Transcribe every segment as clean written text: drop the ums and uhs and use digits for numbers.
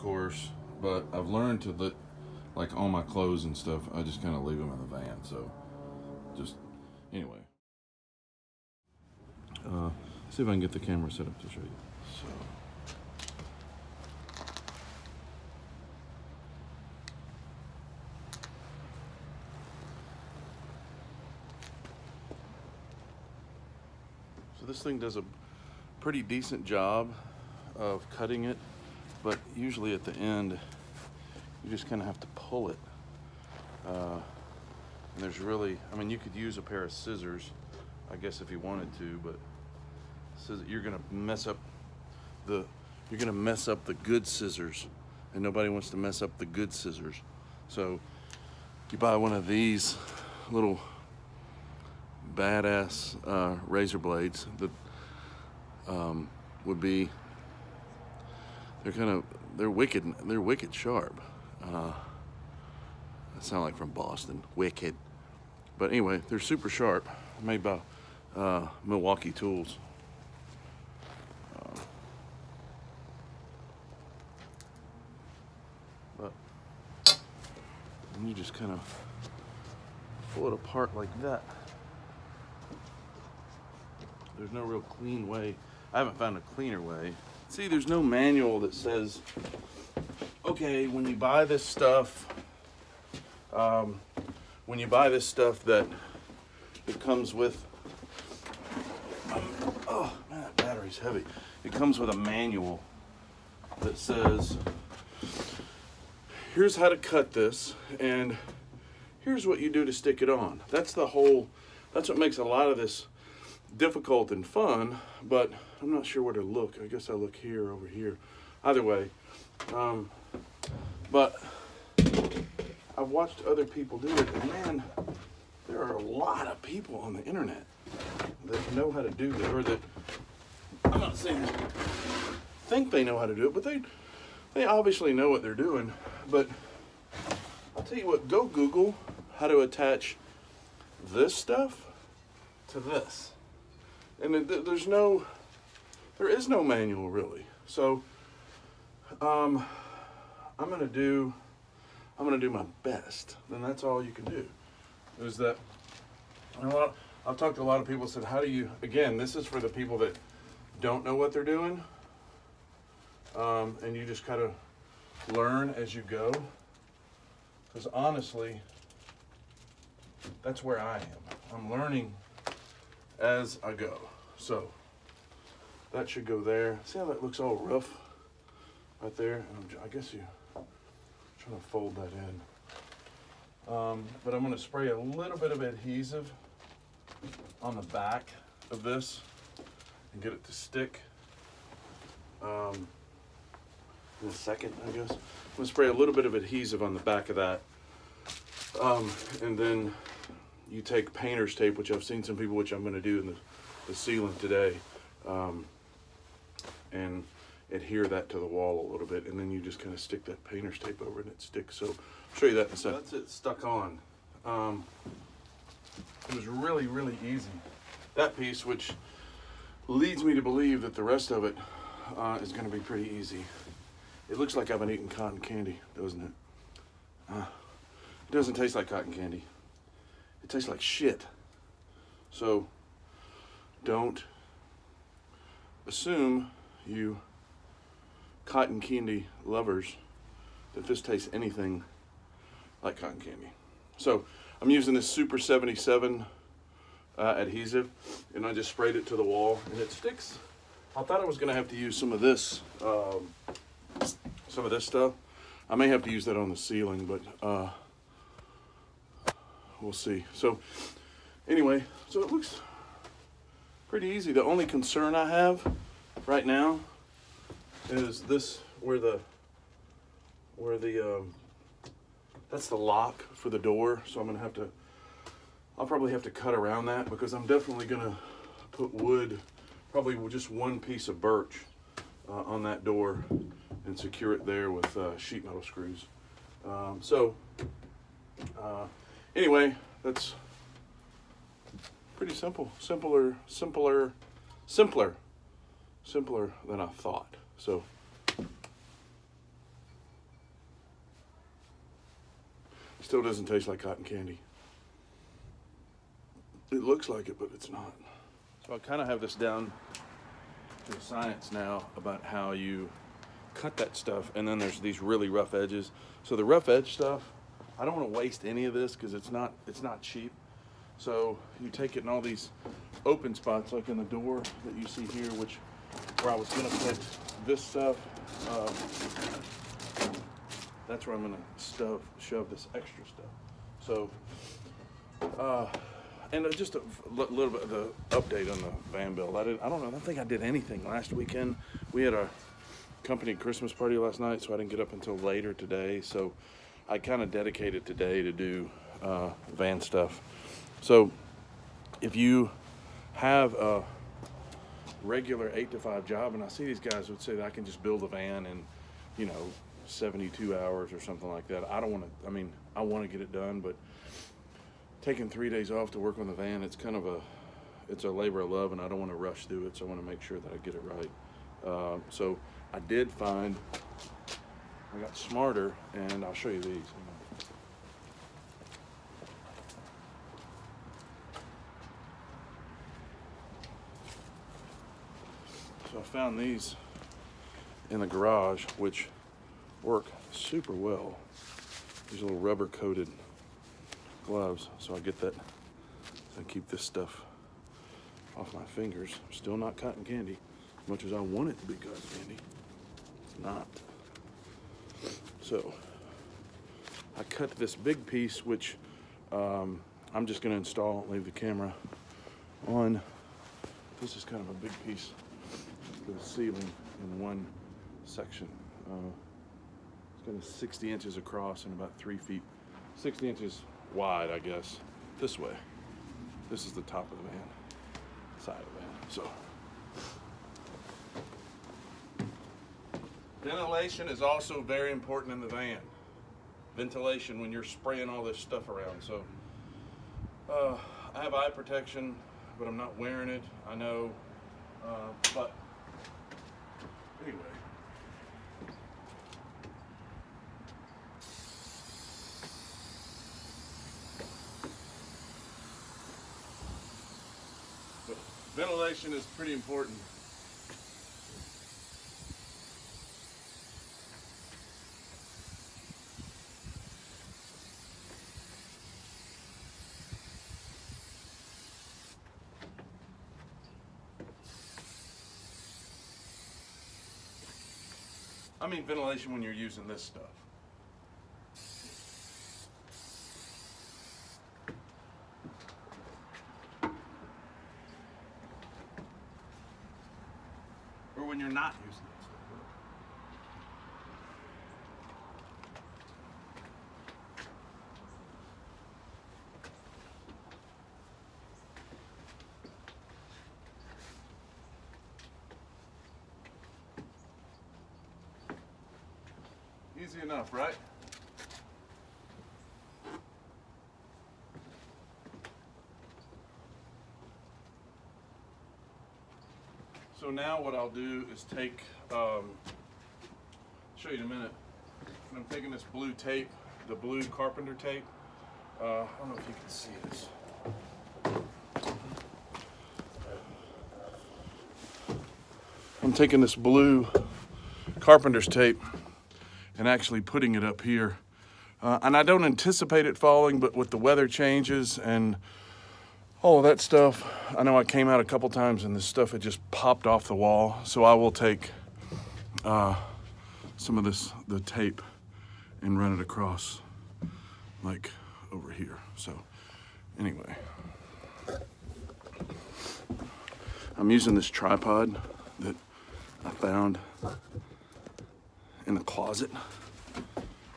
course, but I've learned to let, like all my clothes and stuff, I just kind of leave them in the van. So just, anyway. See if I can get the camera set up to show you. So this thing does a pretty decent job of cutting it, but usually at the end, you just kind of have to pull it. And there's really, I mean, you could use a pair of scissors, I guess, if you wanted to, but you're gonna mess up the good scissors, and nobody wants to mess up the good scissors. So you buy one of these little badass razor blades that would be, they're wicked sharp. That sound like from Boston, wicked. But anyway, they're super sharp, made by Milwaukee Tools. But you just kind of pull it apart like that. There's no real clean way. I haven't found a cleaner way. See, there's no manual that says, okay, when you buy this stuff, that it comes with, oh man, that battery's heavy. It comes with a manual that says, here's how to cut this, and here's what you do to stick it on. That's what makes a lot of this difficult and fun, but I'm not sure where to look. I guess I look here, over here. Either way, but I've watched other people do it, and man, there are a lot of people on the internet that know how to do that, or that, I'm not saying think they know how to do it, but they obviously know what they're doing. But I'll tell you what, go Google how to attach this stuff to this. And there is no manual really. So I'm gonna do my best. Then that's all you can do. Is that, I've talked to a lot of people, said, how do you, again, this is for the people that don't know what they're doing, and you just kind of learn as you go. Because honestly, that's where I am. I'm learning as I go. So that should go there. See how that looks all rough right there? I guess I'm trying to fold that in. But I'm going to spray a little bit of adhesive on the back of this and get it to stick. In a second, I guess. I'm going to spray a little bit of adhesive on the back of that. And then you take painter's tape, which I've seen some people, which I'm going to do in the ceiling today, and adhere that to the wall a little bit, and then you just kind of stick that painter's tape over and it sticks. So I'll show you that in a second. That's it stuck on. It was really, really easy. That piece, which leads me to believe that the rest of it is going to be pretty easy. It looks like I've been eating cotton candy, doesn't it? It doesn't taste like cotton candy. It tastes like shit. So don't assume, you cotton candy lovers, that this tastes anything like cotton candy. So I'm using this Super 77 adhesive, and I just sprayed it to the wall and it sticks. I thought I was going to have to use some of this stuff. I may have to use that on the ceiling, but we'll see. So anyway, so it looks pretty easy. The only concern I have right now is this, where the that's the lock for the door. So I'll probably have to cut around that, because I'm definitely gonna put wood, probably just one piece of birch on that door, and secure it there with sheet metal screws. Anyway, that's pretty simple. Simpler than I thought. So Still doesn't taste like cotton candy. It looks like it, but it's not. So I kind of have this down to a science now about how you cut that stuff, and then there's these really rough edges. So the rough edge stuff, I don't want to waste any of this because it's not cheap. So you take it in all these open spots, like in the door that you see here, where I was gonna put this stuff. That's where I'm gonna shove this extra stuff. So, and just a little bit of the update on the van build. I don't think I did anything last weekend. We had a company Christmas party last night, so I didn't get up until later today. So I kind of dedicated today to do van stuff. So if you have a regular 8 to 5 job, and I see these guys would say that I can just build a van in, 72 hours or something like that. I don't want to, I want to get it done, but taking 3 days off to work on the van, it's kind of it's a labor of love, and I don't want to rush through it, so I want to make sure that I get it right. So I did find, I got smarter, and I'll show you these. So I found these in the garage, which work super well. These little rubber coated gloves. So I get that, so I keep this stuff off my fingers. Still not cotton candy, as much as I want it to be cotton candy. It's not. So I cut this big piece, which I'm just gonna install, leave the camera on. This is kind of a big piece for the ceiling in one section. It's kind of 60 inches across and about 3 feet, 60 inches wide, I guess, this way. This is the top of the van, side of the van. So ventilation is also very important in the van. Ventilation when you're spraying all this stuff around. So I have eye protection, but I'm not wearing it, I know, but anyway. But ventilation is pretty important. I mean ventilation when you're using this stuff. Or when you're not using this stuff. Easy enough, right? So now what I'll do is take, show you in a minute, and I'm taking this blue tape, the blue carpenter tape. I don't know if you can see this. I'm taking this blue carpenter's tape and actually putting it up here. And I don't anticipate it falling, but with the weather changes and all of that stuff, I know I came out a couple times and this stuff had just popped off the wall. So I will take some of the tape and run it across like over here. So anyway, I'm using this tripod that I found in the closet.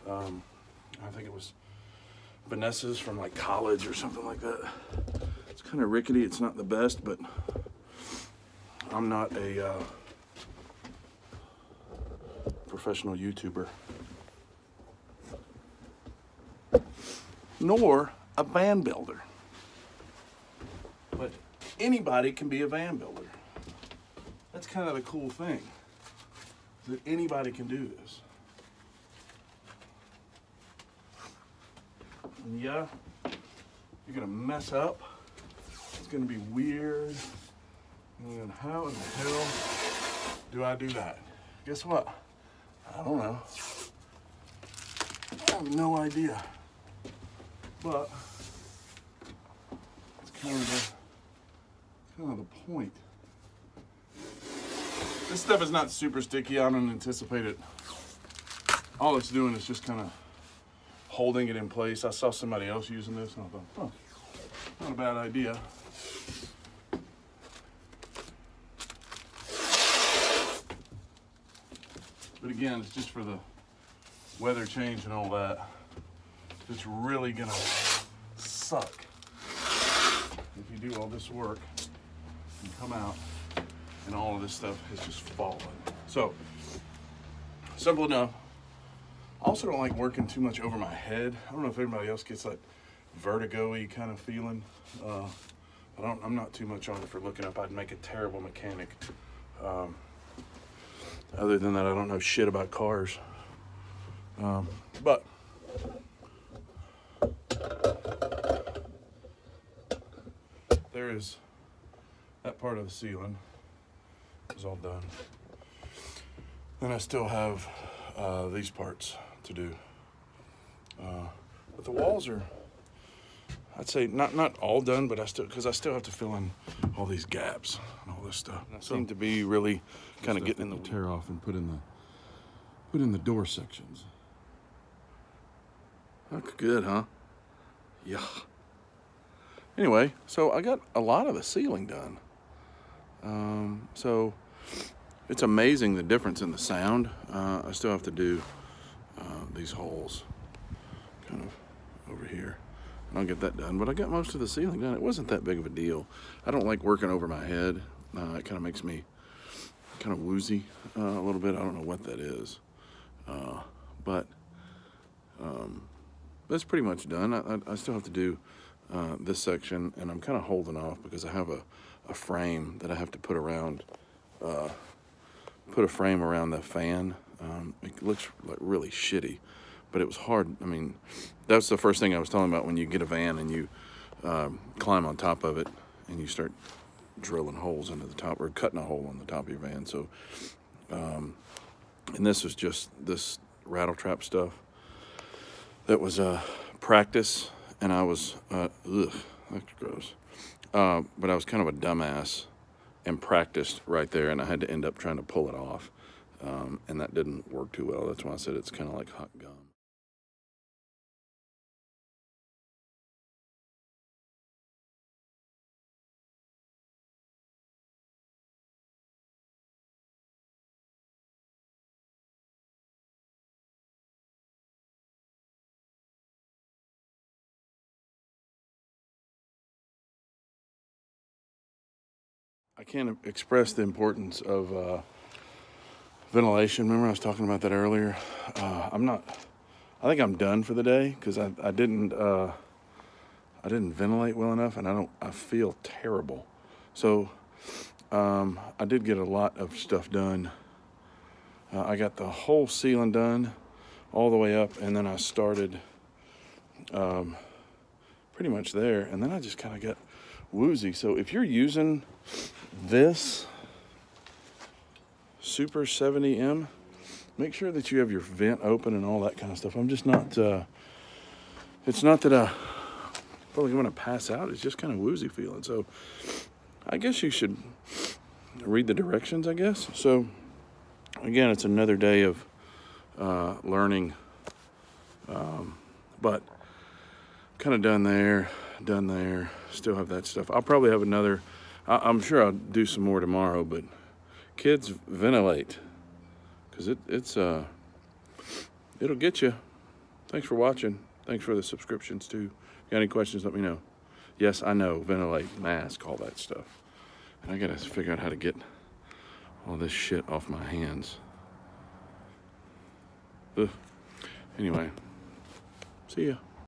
I think it was Vanessa's from like college or something like that. It's kind of rickety, it's not the best, but I'm not a professional YouTuber, nor a van builder. But anybody can be a van builder. That's kind of the cool thing, that anybody can do this. And yeah, you're gonna mess up. It's gonna be weird. And how in the hell do I do that? Guess what? I don't know. I have no idea. But it's kind of the point. This stuff is not super sticky. I don't anticipate it. All it's doing is just kind of holding it in place. I saw somebody else using this and I thought, oh, not a bad idea. But again, it's just for the weather change and all that. It's really gonna suck if you do all this work and come out and all of this stuff has just fallen. So, simple enough. I also don't like working too much over my head. I don't know if anybody else gets that vertigo-y kind of feeling. I'm not too much on it for looking up. I'd make a terrible mechanic. Other than that, I don't know shit about cars. But there is that part of the ceiling is all done. Then I still have these parts to do. But the walls are, I'd say not all done, but I still have to fill in all these gaps and all this stuff. I seem to be really kind of getting in the tear off and put in the door sections. Looks good, huh? Yeah. Anyway, so I got a lot of the ceiling done. So it's amazing the difference in the sound. I still have to do these holes kind of over here. And I'll get that done, but I got most of the ceiling done. It wasn't that big of a deal. I don't like working over my head. It kind of makes me kind of woozy a little bit. I don't know what that is. But that's pretty much done. I still have to do this section, and I'm kind of holding off because I have a frame that I have to put around, put a frame around the fan. It looks like really shitty, but it was hard. I mean, that's the first thing I was talking about when you get a van and you climb on top of it and you start drilling holes into the top or cutting a hole on the top of your van. So, and this was just this rattle trap stuff that was practice, and I was, ugh, that's gross. But I was kind of a dumbass and practiced right there, and I had to end up trying to pull it off. And that didn't work too well. That's why I said it's kind of like hot gum. I can't express the importance of ventilation. Remember I was talking about that earlier? I think I'm done for the day because I didn't ventilate well enough, and I feel terrible. So I did get a lot of stuff done. I got the whole ceiling done all the way up, and then I started pretty much there, and then I just kind of got woozy. So if you're using this Super 70M, make sure that you have your vent open and all that kind of stuff. I'm just not, it's not that I feel like I'm gonna pass out, it's just kind of woozy feeling. So I guess you should read the directions, I guess. So again, it's another day of learning, but kind of done there, still have that stuff. I'll probably have another, I'm sure I'll do some more tomorrow, but kids, ventilate, because it'll get you. Thanks for watching. Thanks for the subscriptions too. If you got any questions, let me know. Yes, I know, ventilate, mask, all that stuff. And I gotta figure out how to get all this shit off my hands. Ugh. Anyway, see ya.